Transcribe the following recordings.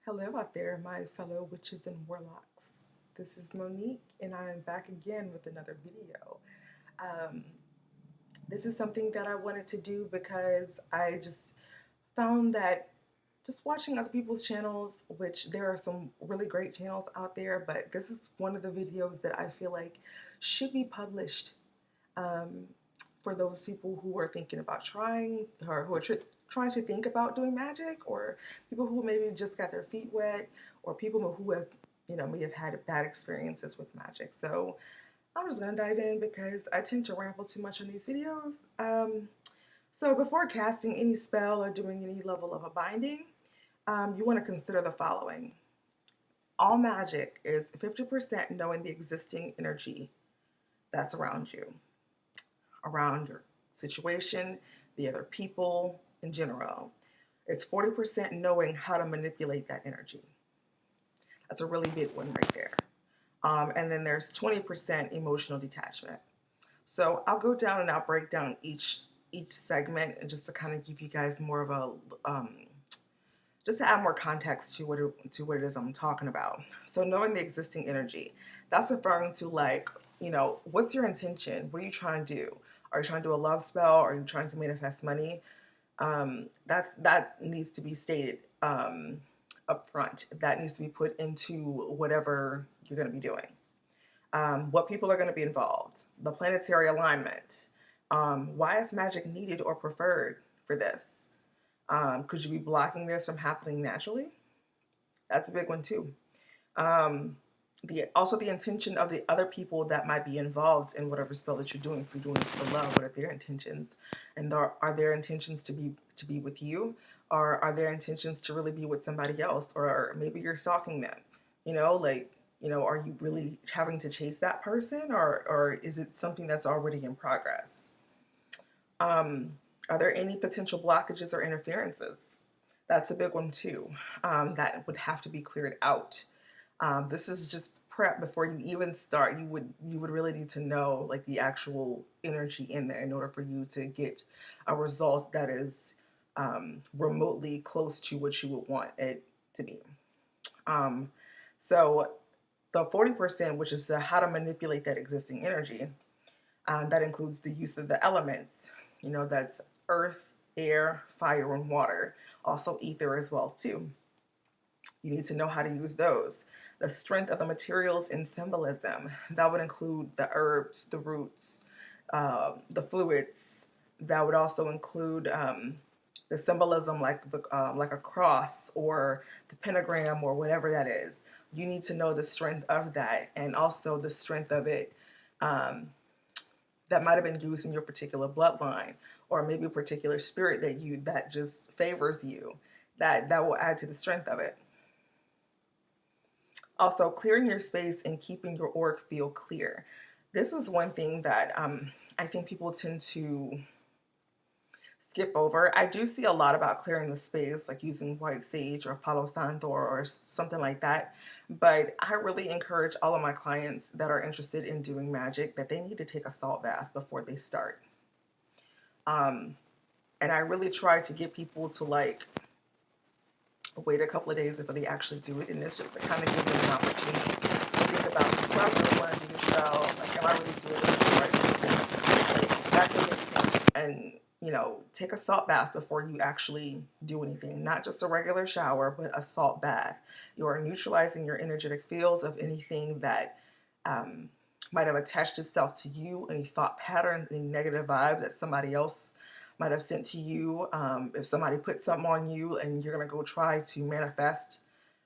Hello out there, my fellow witches and warlocks. This is Monique, and I am back again with another video. Um, this is something that I wanted to do because I just found that just watching other people's channels, which there are some really great channels out there, but this is one of the videos that I feel like should be published um, for those people who are thinking about trying or who are trying to think about doing magic, or people who maybe just got their feet wet, or people who have, may have had bad experiences with magic. So I'm just gonna dive in because I tend to ramble too much on these videos. So before casting any spell or doing any level of a binding, you want to consider the following. All magic is 50% knowing the existing energy that's around your situation, the other people in general. It's 40% knowing how to manipulate that energy. That's a really big one right there. And then there's 20% emotional detachment. So I'll go down and I'll break down each segment, and just to kind of give you guys more of a just to add more context to what it is I'm talking about. So knowing the existing energy, that's referring to, like, what's your intention? What are you trying to do? Are you trying to do a love spell? Are you trying to manifest money? That needs to be stated up front. That needs to be put into whatever you're going to be doing. What people are going to be involved, the planetary alignment. Why is magic needed or preferred for this? Could you be blocking this from happening naturally? That's a big one too. Um, also the intention of the other people that might be involved in whatever spell that you're doing. If you're doing it for love, what are their intentions? And are their intentions to be with you, or are their intentions to really be with somebody else? Or maybe you're stalking them. Are you really having to chase that person, or is it something that's already in progress? Um, are there any potential blockages or interferences? That's a big one too. That would have to be cleared out. This is just prep before you even start. You would really need to know, like, the actual energy in there in order for you to get a result that is remotely close to what you would want it to be. Um, so the 40%, which is the how to manipulate that existing energy, that includes the use of the elements. That's earth, air, fire, and water. Also ether as well too. You need to know how to use those. The strength of the materials in symbolism. That would include the herbs, the roots, the fluids. That would also include the symbolism, like a cross or the pentagram or whatever that is. You need to know the strength of that, and also the strength of it that might have been used in your particular bloodline, or maybe a particular spirit that just favors you. That will add to the strength of it. Also, clearing your space and keeping your auric field clear. This is one thing that I think people tend to skip over. I do see a lot about clearing the space, like using white sage or Palo Santo or something like that. But I really encourage all of my clients that are interested in doing magic that they need to take a salt bath before they start. Um, and I really try to get people to, like, wait a couple of days before they actually do it, and it's just to kind of give them an opportunity to think about, do I really want to do this spell? Like, am I really doing this for the right reason? Like, that's a big thing. And take a salt bath before you actually do anything. Not just a regular shower, but a salt bath. You are neutralizing your energetic fields of anything that might have attached itself to you, any thought patterns, any negative vibe that somebody else might have sent to you. If somebody put something on you and you're going to go try to manifest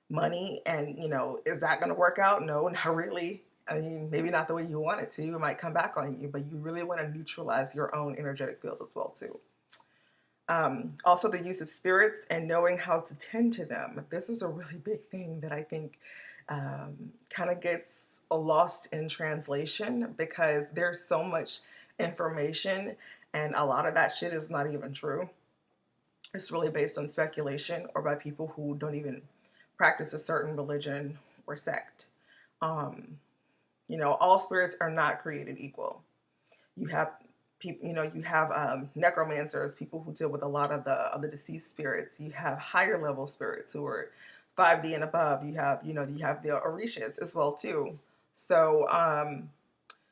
money, and is that going to work out? No, not really. I mean, maybe not the way you want it to. It might come back on you, but you really want to neutralize your own energetic field as well too. Also, the use of spirits and knowing how to tend to them. This is a really big thing that I think kind of gets lost in translation, because there's so much information, and a lot of that shit is not even true. It's really based on speculation or by people who don't even practice a certain religion or sect. Um, all spirits are not created equal. You have people, you have necromancers, people who deal with a lot of the deceased spirits. You have higher level spirits who are 5D and above, you have the Orishas as well too. So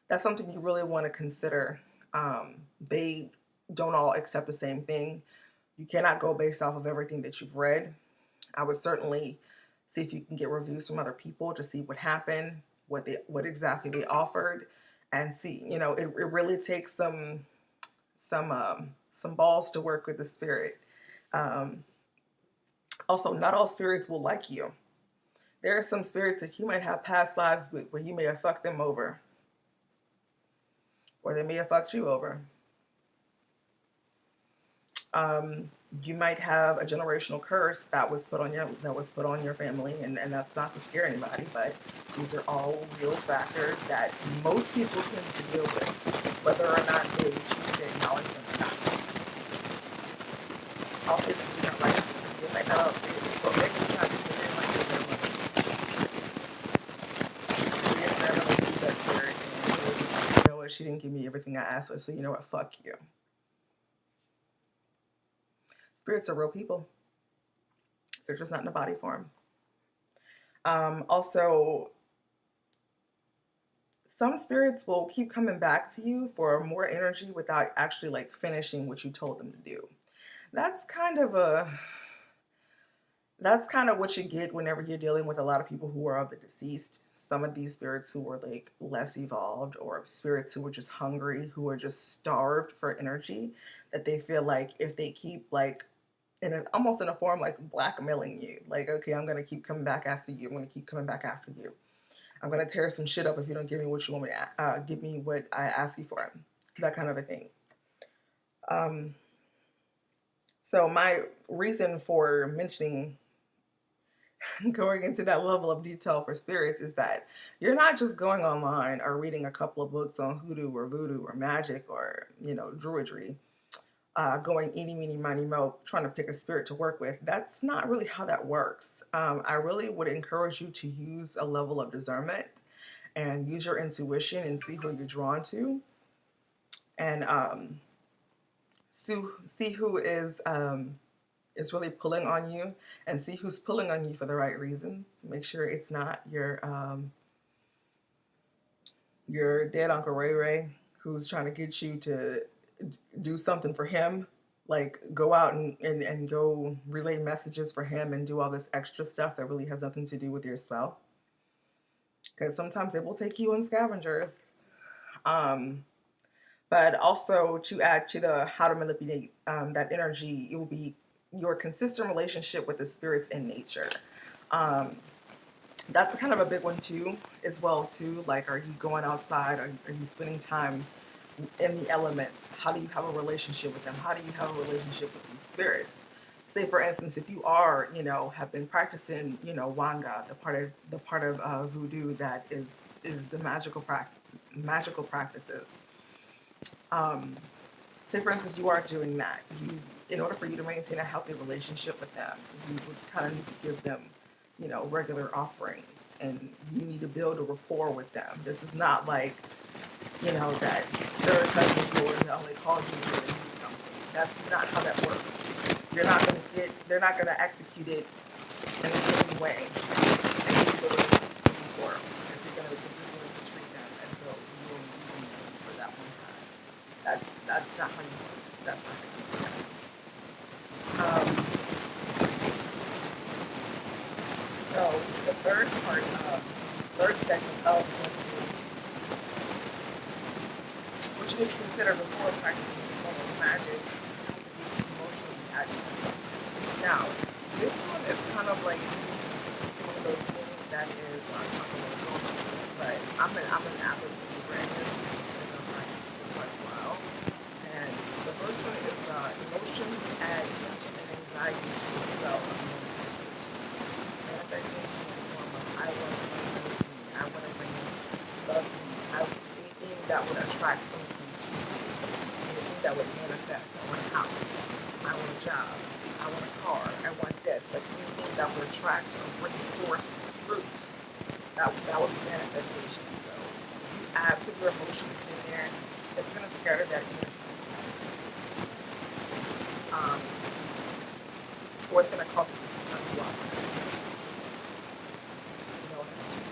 that's something you really want to consider. They don't all accept the same thing. You cannot go based off of everything that you've read. I would certainly see if you can get reviews from other people to see what happened, what exactly they offered, and see. It really takes some balls to work with the spirit. Um, Also, not all spirits will like you. There are some spirits that you might have past lives with where you may have fucked them over, or they may have fucked you over. Um, you might have a generational curse that was put on your family, and that's not to scare anybody, but these are all real factors that most people tend to deal with, whether or not they choose to acknowledge them or not. All kids do not like you. They might not. They can try to do it like their mother. It's never going to do that spirit, and you know what? She didn't give me everything I asked for, so you know what? Fuck you. Spirits are real people. They're just not in a body form. Also, some spirits will keep coming back to you for more energy without actually like finishing what you told them to do. That's kind of a that's kind of what you get whenever you're dealing with a lot of people who are of the deceased. Some of these spirits who are like less evolved, or spirits who are just hungry, who are just starved for energy, that they feel like if they keep like almost in a form like blackmailing you, like, okay, I'm gonna keep coming back after you. I'm gonna keep coming back after you. I'm gonna tear some shit up if you don't give me what you want me to give me what I ask you for. That kind of a thing. Um, so my reason for mentioning going into that level of detail for spirits is that you're not just going online or reading a couple of books on hoodoo or voodoo or magic or druidry, going eeny meeny miny mo trying to pick a spirit to work with. That's not really how that works. I really would encourage you to use a level of discernment and use your intuition and see who you're drawn to, and see who is really pulling on you, and see who's pulling on you for the right reasons. Make sure it's not your dead Uncle Ray Ray who's trying to get you to do something for him, like go out and go relay messages for him and do all this extra stuff that really has nothing to do with your spell. Because sometimes they will take you on scavengers. Um, but also to add to the how to manipulate that energy, it will be your consistent relationship with the spirits in nature. Um, that's kind of a big one too, as well too. Like, are you going outside? Are you spending time in the elements? How do you have a relationship with them? How do you have a relationship with these spirits? Say, for instance, if you are, have been practicing, wanga, the part of voodoo that is the magical practices. Um, Say, for instance, you are doing that. In order for you to maintain a healthy relationship with them, you would kind of need to give them, regular offerings, and you need to build a rapport with them. This is not like, that they're a cousin of yours that only calls you when they need something. That's not how that works. They're not gonna execute it in a clean way, and give you the way you're looking for. If you're going to treat them as though you were using them for that one time. That's not how you work. That's not how you work. So the third segment of what you need to consider before practicing a form of magic, you have to be emotionally agitated. Now, this one is kind of like one of those things that is but I'm an avid believer in this because I've practiced for quite a while. And the first one is emotions add tension and anxiety to the spell of manifestation. Manifestation in the form of I want to bring money to me, I want to bring love to me, anything that would attract something to me, anything that would manifest. I want a house, I want a job, I want a car, I want this, like anything that would attract or bring forth fruit. That would be manifestation. So you put your emotions in there, it's gonna scatter that energy. Or it's gonna cause it to become you up.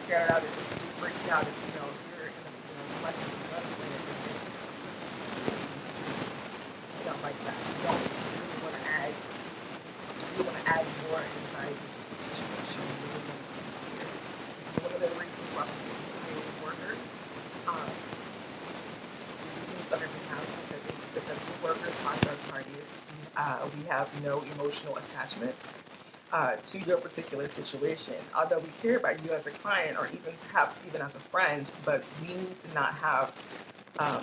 scattered out, it's too freaked out. If you're in a collective of another planet, like that. You don't really want to add. You want to add more anxiety to the situation. You really want to be here. This is one of the reasons why we create workers. To use other housing because we workers are third parties. We have no emotional attachment to your particular situation. Although we care about you as a client or even perhaps even as a friend, but we need to not have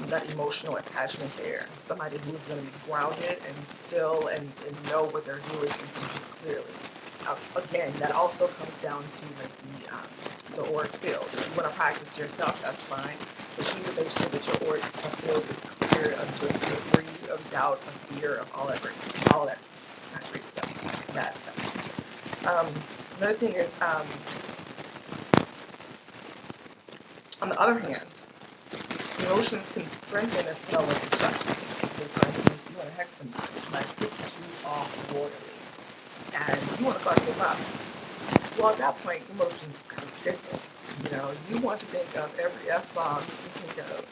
that emotional attachment there. Somebody who's going to be grounded and still and know what they're doing and thinking clearly. Again, that also comes down to like the auric field. If you want to practice yourself, that's fine. But you need to make sure that your auric field is clear of joy, free of doubt, of fear, of all that great, all that not great stuff, bad stuff. Another thing is, on the other hand, emotions can strengthen a spell of destruction. So for instance, you want to hex somebody hits you off royally, and you want to fuck them up. Well, at that point, emotions kind of shifting. You want to think of every F-bomb you can think of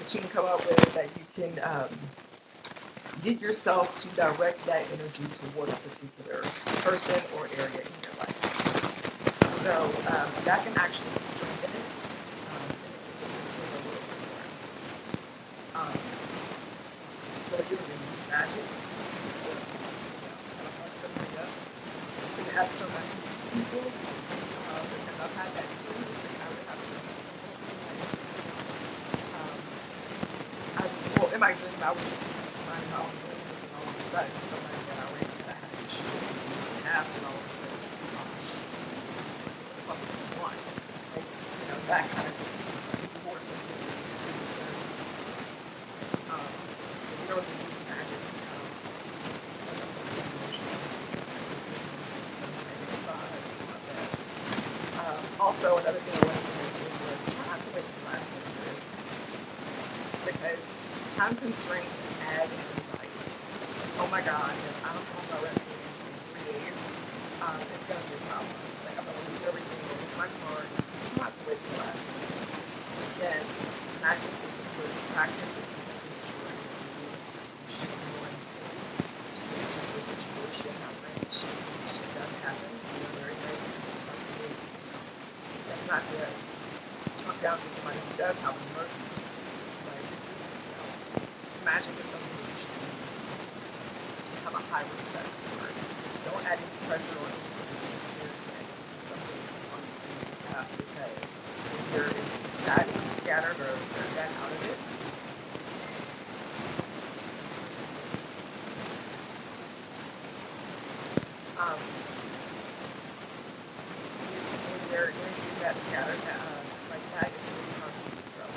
that you can come up with, that you can get yourself to direct that energy toward a particular person or area in your life. So that can actually strengthen it. So you're going to use magic or, kind of fuck somebody up just to have so many people. Because I've had that too. I would have to, well, in my dream, I would find my own dreams and all of a sudden somebody that I already had to shoot and ask and all of a sudden, what the fuck do you want? Like, that kind of thing. More sensitive to you don't need to use magic. Also, another thing I wanted to mention was try not to waste time because time constraints add anxiety. Oh my God, if I don't have my resume in 3 days, it's going to be a problem. Like, I'm going to lose everything, lose my card. Try not to waste the last minute. Again, magic is this word practice. This is something that you're going to do. You should be more into the situation, how much shit does happen. Very, very obviously, that's not to talk down to somebody who does have an emergency. But this is, magic is something that you should have a high respect for. Don't add any pressure or any particular spirit to execute something on your behalf because if you're that scattered or that out of it, when your energy is that scattered, like that, it's really hard to control.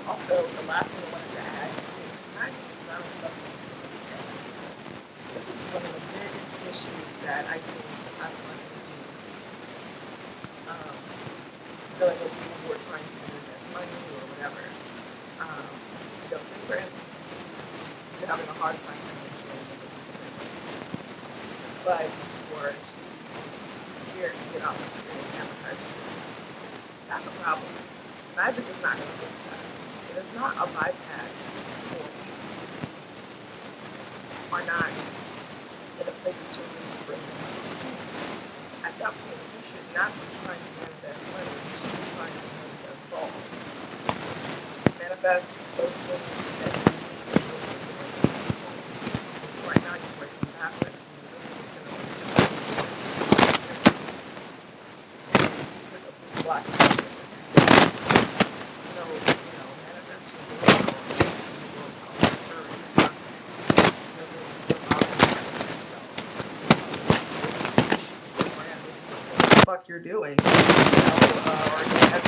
Also, the last thing I wanted to add is magic is not a substitute. This is one of the biggest issues that I think I've run into dealing with people who are trying to invest money or whatever. Say for instance, you're having a hard time financially, but you're scared to get off and advertise. That's a problem. Magic is not going to fix that. It is not a bypass for people are not in a place to really bring them. At that point, you should not be trying to manifest money. You should be trying to manifest goals. Manifest those things that you need in order to make it. Because right now you're working backwards. Block. So, manifest your fuck you're doing, or you have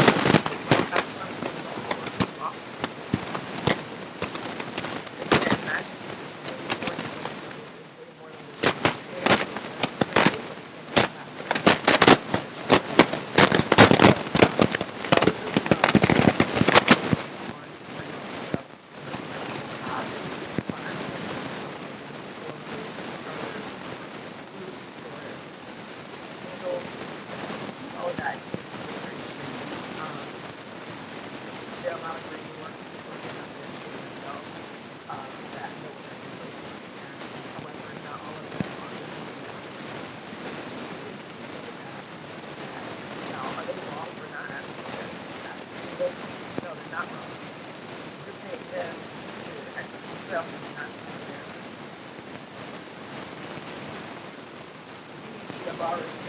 Sorry.